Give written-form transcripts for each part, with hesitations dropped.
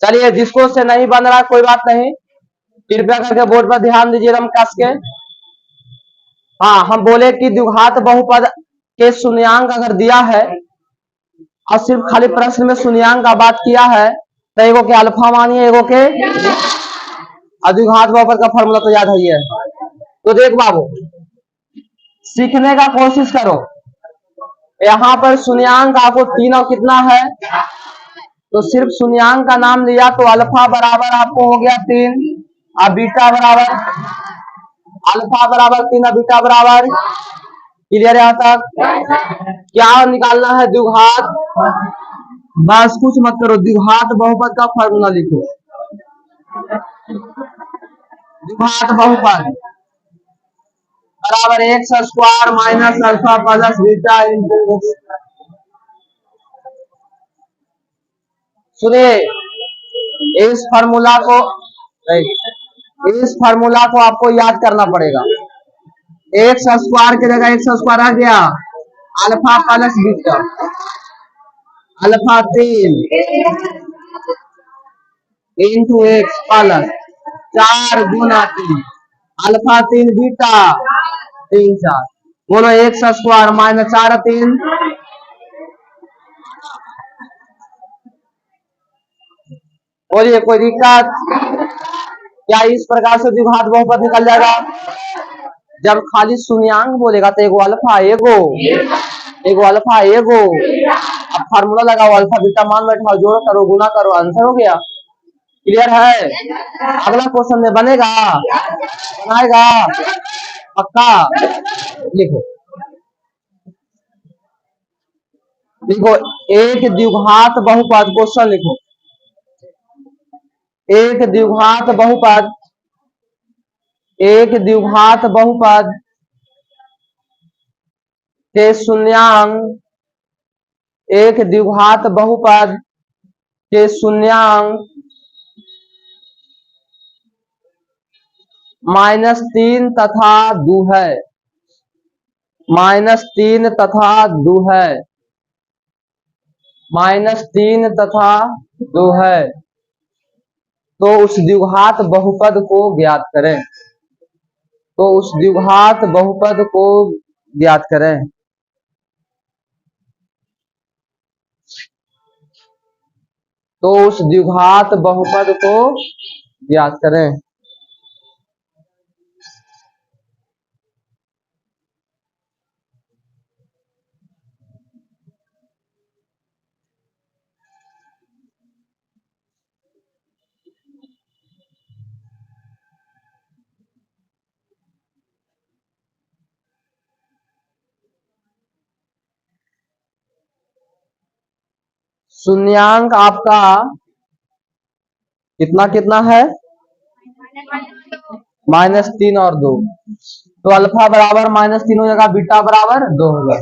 चलिए, जिसको से नहीं बन रहा कोई बात नहीं, कृपया करके बोर्ड पर ध्यान दीजिए एकदम कस के। हाँ, हम बोले कि द्विघात बहुपद के शून्यांक अगर दिया है और सिर्फ खाली प्रश्न में शून्यांक का बात किया है तो एगो के अल्फा मानिए, एगो के द्विघात बहुपद का फॉर्मूला तो याद है। तो देख बाबू, सीखने का कोशिश करो। यहाँ पर शून्यांक आपको तीन और कितना है, तो सिर्फ शून्यांक का नाम लिया तो अल्फा बराबर आपको हो गया 3 और बीटा बराबर, अल्फा बराबर 3 और बीटा बराबर। क्लियर यहाँ तक? क्या निकालना है? द्विघात। बस कुछ मत करो, द्विघात बहुपद का फॉर्मूला लिखो। द्विघात बहुपद बराबर x square minus alpha plus beta into. सुनिए, इस फार्मूला को आपको याद करना पड़ेगा। एक्स स्क्वायर की जगह एक्स स्क्वायर आ गया, alpha plus beta, alpha 3 into x plus 4 गुना 3, अल्फा 3 बीटा 3 4, बोलो एक्स स्क्वायर माइनस 4 3। बोलिए कोई दिक्कत? क्या इस प्रकार से द्विघात बहुपद निकल जाएगा? जब खाली शून्यांक बोलेगा तो एगो अल्फा एगो अल्फा एगो, अब फार्मूला लगाओ, अल्फा बीटा मान बैठाओ, जोड़ करो, गुना करो, आंसर हो गया। क्लियर है? अगला क्वेश्चन में बनेगा, बनाएगा पक्का? लिखो लिखो, एक द्विघात बहुपद, क्वेश्चन लिखो, एक द्विघात बहुपद, एक द्विघात बहुपद के शून्यांक, एक द्विघात बहुपद के शून्यांक -3 तथा 2 है, -3 तथा 2 है, -3 तथा 2 है, तो उस द्विघात बहुपद को ज्ञात करें। तो उस द्विघात बहुपद को ज्ञात करें। तो उस द्विघात बहुपद को ज्ञात करें। शून्यांक आपका कितना कितना है? -3 और 2, तो अल्फा बराबर -3 हो जाएगा, बीटा बराबर 2 होगा।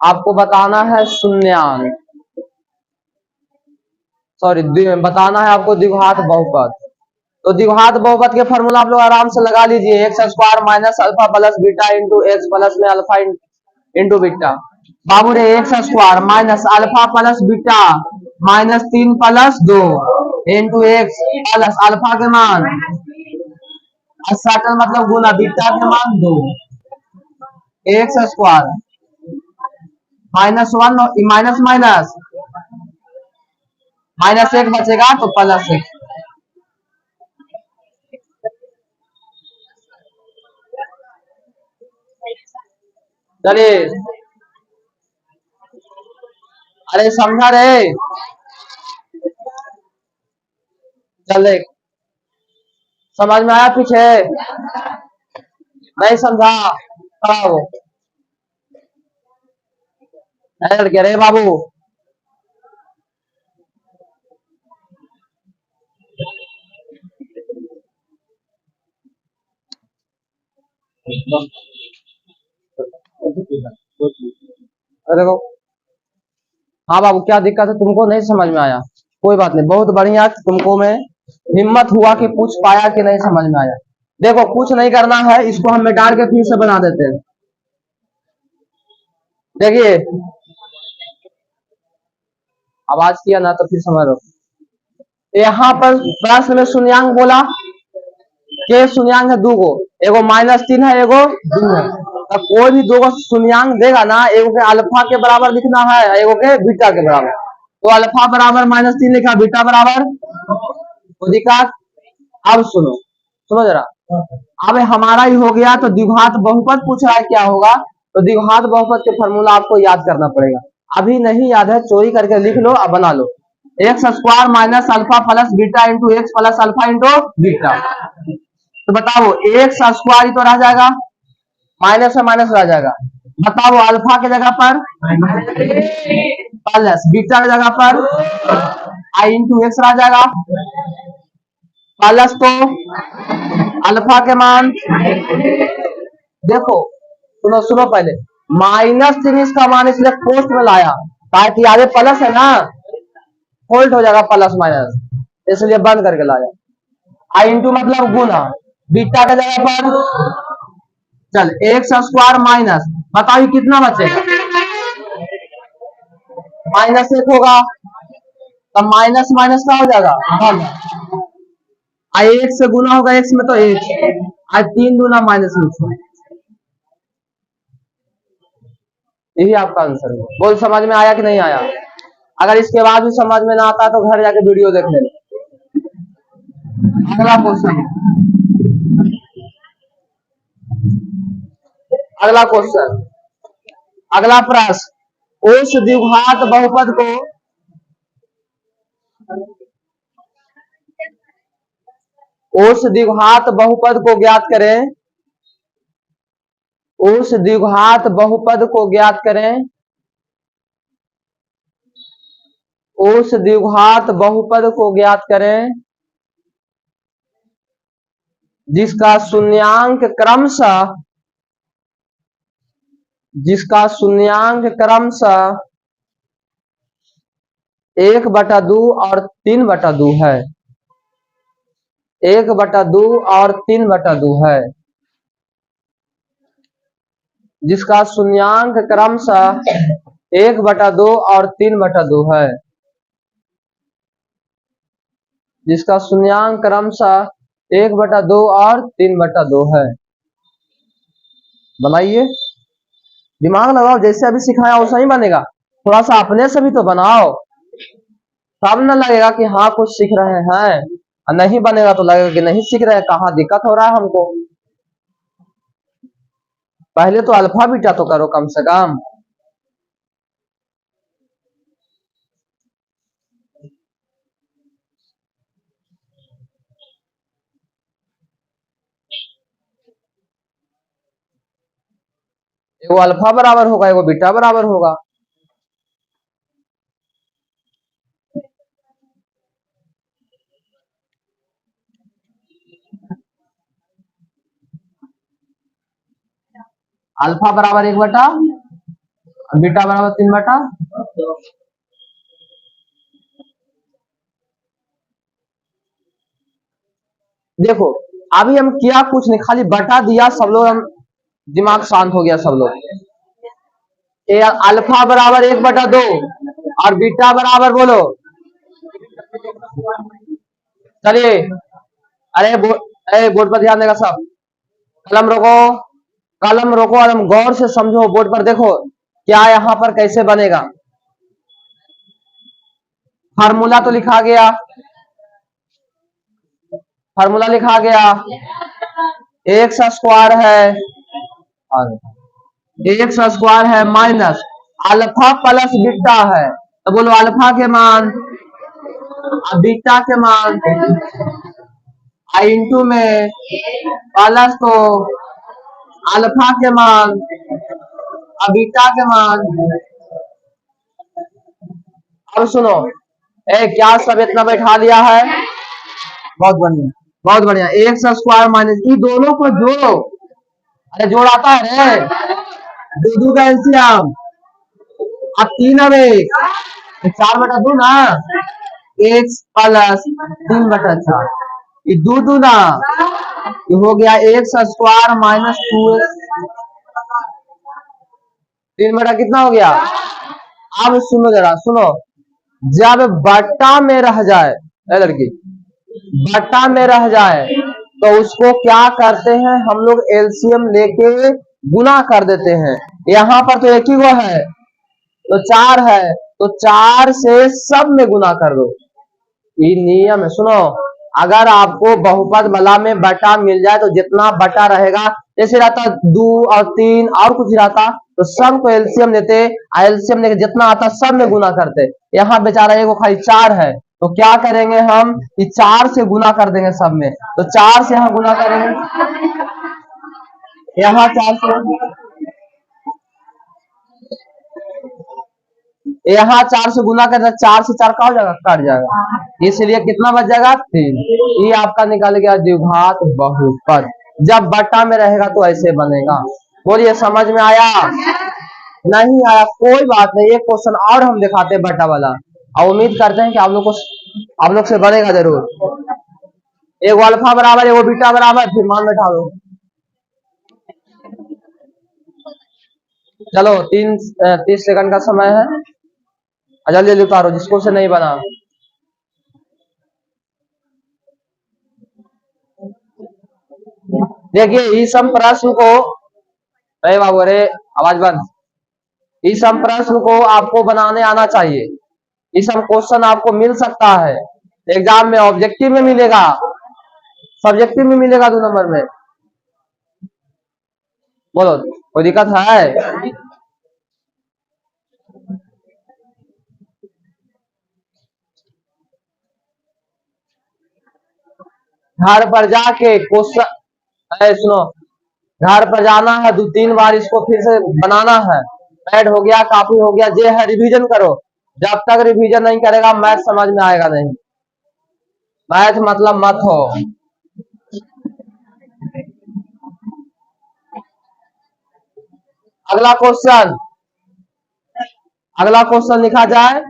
आपको बताना है शून्यांक, सॉरी बताना है आपको द्विघात बहुपद। तो द्विघात बहुपद के फॉर्मूला आप लोग आराम से लगा लीजिए, x square minus alpha plus beta into x plus में अल्फा इंटू बीटा। बाबू रे, x square minus alpha plus beta -3 plus 2 into x plus alpha के मान सैटल मतलब गुना, बीटा के मान 2, एक्स स्क्वायर -1 माइनस माइनस -1 बचेगा तो +1। चलिए, अरे समझा रे? चले, समझ में आया? पीछे नहीं समझा? लड़के रे बाबू, देखो। हाँ बाबू, क्या दिक्कत है? तुमको नहीं समझ में आया? कोई बात नहीं, बहुत बढ़िया, तुमको मैं हिम्मत हुआ कि पूछ पाया कि नहीं समझ में आया। देखो, कुछ नहीं करना है, इसको हम मिटा के फिर से बना देते हैं। देखिए, आवाज किया ना तो फिर समझ लो। यहाँ पर प्रश्न में शून्यांक बोला, के शून्यांक है दो गो, एगो -3 है, एगो 2 है। तो कोई भी दो गो शून्यांक देगा ना, एगो के अल्फा के बराबर लिखना है, एगो के बीटा के बराबर। तो अल्फा बराबर -3 लिखा, बीटा बराबर तो दिखा। अब सुनो सुनो जरा, अब हमारा ही हो गया, तो द्विघात बहुपद पूछ रहा है क्या होगा, तो द्विघात बहुपद के फॉर्मूला आपको याद करना पड़ेगा। अभी नहीं याद है, चोरी करके लिख लो और बना लो। X square minus alpha plus beta into x plus alpha into beta. तो बताओ एक्स स्क्वायर ही तो रह जाएगा, माइनस से माइनस रह जाएगा। बताओ अल्फा के जगह पर प्लस, बीटा की जगह पर आई इंटू एक्स रह जाएगा, प्लस तो अल्फा के मान देखो, सुनो सुनो पहले, -3 का मान इसलिए पोस्ट में लाया ताकि आगे प्लस है ना, फोल्ट हो जाएगा प्लस माइनस, इसलिए बंद करके लाया। आई इंटू मतलब गुना, बीटा के जगह पर चल एक्स स्क्वायर माइनस, बताओ कितना बचेगा, -1 होगा, तो माइनस माइनस का हो जाएगा आई, एक से गुना होगा एक्स में तो एक, आज 3 दूना -1। यही आपका आंसर है। बोल समझ में आया कि नहीं आया? अगर इसके बाद भी समझ में ना आता तो घर जाके वीडियो देख लेना। अगला क्वेश्चन, अगला क्वेश्चन, अगला प्रश्न, उस द्विघात बहुपद को उस द्विघात बहुपद को ज्ञात करें, उस द्विघात बहुपद को ज्ञात करें, उस द्विघात बहुपद को ज्ञात करें जिसका शून्यांक क्रमशः, जिसका शून्यांक क्रमशः 1/2 और 3/2 है, 1/2 और 3/2 है, जिसका शून्यांक क्रमशः 1/2 और 3/2 है, जिसका शून्यांक क्रमशः 1/2 और 3/2 है। बनाइए, दिमाग लगाओ, जैसे अभी सिखाया वैसा ही बनेगा, थोड़ा सा अपने से भी तो बनाओ, तब न लगेगा कि हाँ कुछ सीख रहे हैं, और नहीं बनेगा तो लगेगा कि नहीं सीख रहे, कहाँ दिक्कत हो रहा है हमको। पहले तो अल्फा बीटा तो करो कम से कम। एगो अल्फा बराबर होगा, एगो बीटा बराबर होगा। अल्फा बराबर 1/, बीटा बराबर 3/। देखो अभी हम किया कुछ नहीं, खाली बटा दिया, सब लोग हम दिमाग शांत हो गया सब लोग। अल्फा बराबर 1/2 और बीटा बराबर बोलो, चलिए, अरे बोर्ड पर ध्यान देगा सब, कलम रोको, कलम रोको और हम गौर से समझो, बोर्ड पर देखो क्या यहाँ पर कैसे बनेगा। फार्मूला तो लिखा गया, फार्मूला लिखा गया, एक्स स्क्वायर है, एक्स स्क्वायर है माइनस अल्फा प्लस बीटा है, तो बोलो अल्फा के मान बीटा के मान इंटू में प्लस तो अल्फा के मान बीटा के मान। अब सुनो, क्या सब इतना बैठा लिया है, बहुत बढ़िया बहुत बढ़िया। एक्स स्क्वायर माइनस, ये दोनों को जोड़ो, अरे जोड़ आता है रे, दो का एलसीएम, अब 3 अब 1 4/2 ना, एक्स प्लस 3/4, ये दो ना, ये हो गया एक्स स्क्वायर माइनस 2x, 3 कितना हो गया। अब सुनो जरा सुनो, जब बट्टा में रह जाए ए लड़की, बट्टा में रह जाए तो उसको क्या करते हैं हम लोग, एलसीएम लेके गुना कर देते हैं। यहाँ पर तो एक ही वो है, तो 4 है, तो 4 से सब में गुना कर दो। ये नियम है। सुनो, अगर आपको बहुपद बला में बटा मिल जाए तो जितना बटा रहेगा, जैसे रहता 2 और 3 और कुछ रहता, तो सब को एलसीएम देते, एलसीएम लेके जितना आता सब में गुना करते। यहाँ बेचारा एक खाली 4 है, तो क्या करेंगे हम कि 4 से गुना कर देंगे सब में, तो 4 से यहाँ गुना करेंगे, यहाँ 4 से, यहाँ 4 से गुना कर, 4 से 4 का हो जाएगा, कट जाएगा, इसलिए कितना बच जाएगा 3। ये आपका निकल गया द्विघात बहुपद। जब बट्टा में रहेगा तो ऐसे बनेगा। बोलिए समझ में आया? नहीं आया कोई बात नहीं, एक क्वेश्चन और हम दिखाते हैं बट्टा वाला, और उम्मीद करते हैं कि आप लोग से बनेगा जरूर। एक अल्फा बराबर, एक बीटा बराबर, फिर मान बैठा दो। चलो 30 सेकंड का समय है, जल्दी जल्दी उतारो जिसको से नहीं बना। देखिए इस प्रश्न को, अरे बाबू, अरे आवाज बंद। इस प्रश्न को आपको बनाने आना चाहिए। इस क्वेश्चन आपको मिल सकता है एग्जाम में, ऑब्जेक्टिव में मिलेगा, सब्जेक्टिव में मिलेगा 2 नंबर में। बोलो कोई दिक्कत है? घर पर जाके क्वेश्चन, सुनो, घर पर जाना है 2-3 बार, इसको फिर से बनाना है। पैड हो गया, कॉपी हो गया, जे है रिवीजन करो। जब तक रिवीजन नहीं करेगा मैथ समझ में आएगा नहीं। मैथ मतलब मत हो। अगला क्वेश्चन, अगला क्वेश्चन लिखा जाए,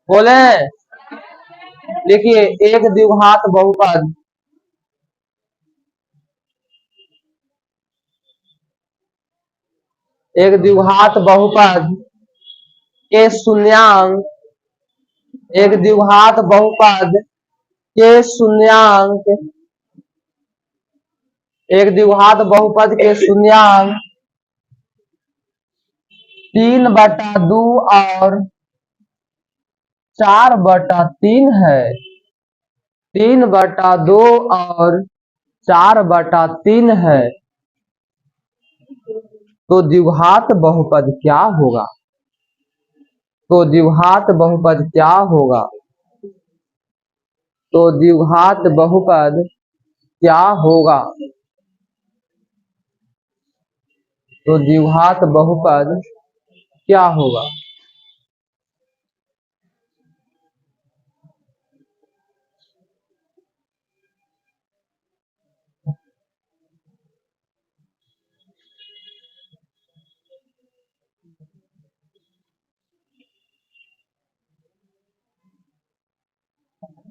बोले देखिए एक द्विघात बहुपद, एक द्विघात बहुपद के शून्यांक, एक द्विघात बहुपद के शून्यांक, एक द्विघात बहुपद के शून्यांक 3/2 और 4/3 है। 3/2 और 4/3 है, तो द्विघात बहुपद क्या होगा? तो द्विघात बहुपद क्या होगा? तो द्विघात बहुपद क्या होगा? तो द्विघात बहुपद क्या होगा?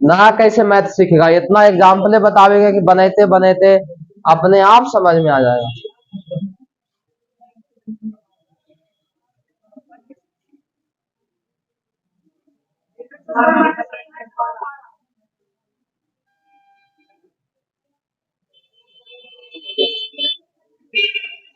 ना कैसे मैथ सीखेगा, इतना एग्जाम्पल बतावेगा कि बनाते बनाते अपने आप समझ में आ जाएगा।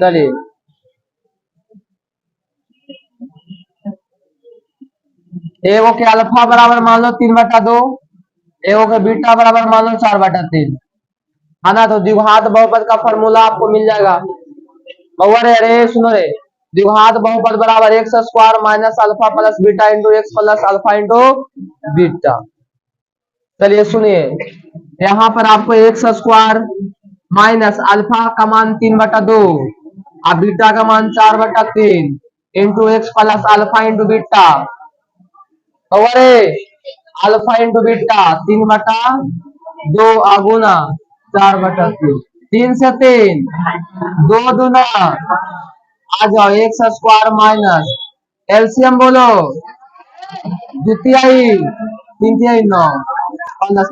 चलिए एगो के अल्फा बराबर मान लो 3/2, एगो के बीटा बराबर मान लो 4/3, है ना। तो द्विघात बहुपद का फॉर्मूला आपको मिल जाएगा। अरे अरे सुनो रे, द्विघात बहुपद बराबर x square minus alpha plus beta into x plus alpha into beta. चलिए सुनिए, यहाँ पर आपको एक्स स्क्वायर माइनस अल्फा का मान 3/2 और बीटा का मान 4/3 into x plus alpha into beta, अरे अल्फा इंटू बीटा 3/2 अगुना 4/3, 3 से 3 2 दूना, आ जाओ एक्स स्क्वायर माइनस एलसीएम बोलो, द्वितीय 3 9 plus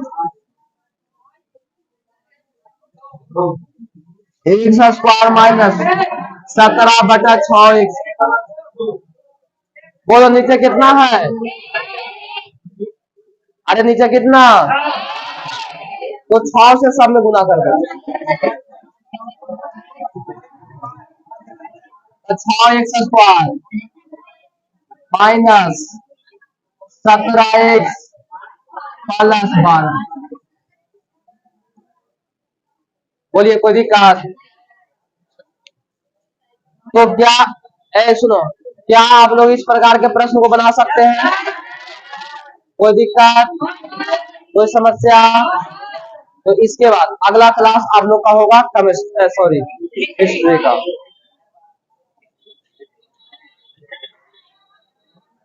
x square minus 17/6 x बोलो नीचे कितना है? अरे नीचे कितना? तो 6 से सब में गुना कर दो। तो 6x² माइनस 17x प्लस 12। बोलिए कोई दिक्कत? तो क्या सुनो, क्या आप लोग इस प्रकार के प्रश्न को बना सकते हैं? कोई दिक्कत, कोई समस्या? तो इसके बाद अगला क्लास आप लोग का होगा केमिस्ट्री, सॉरी हिस्ट्री का।